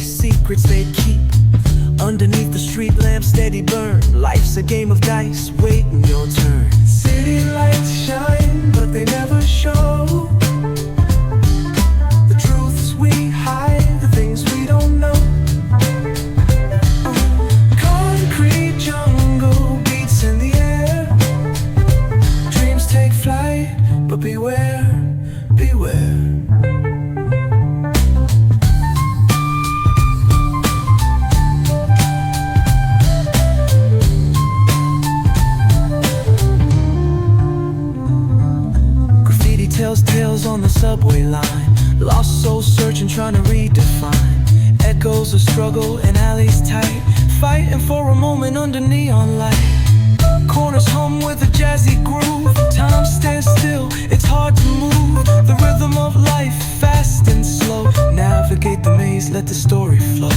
secrets they keep underneath the street lamp, steady burn. Life's a game of dice, waiting your turn. City lights shine, but they never show the truths we hide, the things we don't know. Concrete jungle beats in the air. Dreams take flight, but beware, beware. Tells tales on the subway line. Lost souls searching, trying to redefine. Echoes of struggle in alleys tight, fighting for a moment under neon light. Corners hum with a jazzy groove. Time stands still, it's hard to move. The rhythm of life, fast and slow. Navigate the maze, let the story flow.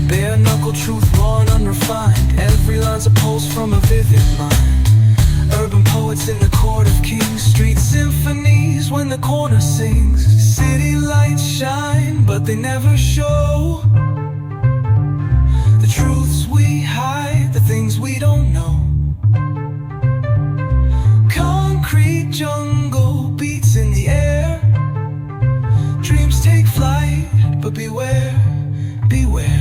Bare knuckle truth, raw and unrefined. Every line's a pulse from a vivid mind. Urban poets in the court of kings. Street symphonies when the corner sings. City lights shine, but they never show the truths we hide, the things we don't know. Concrete jungle beats in the air. Dreams take flight, but beware, beware.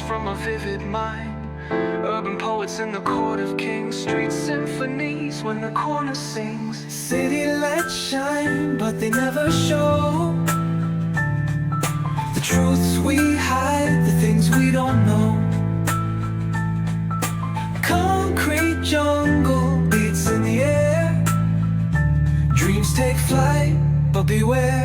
From a vivid mind. Urban poets in the court of kings. Street symphonies when the corner sings. City lights shine, but they never show the truths we hide, the things we don't know. Concrete jungle beats in the air. Dreams take flight, but beware.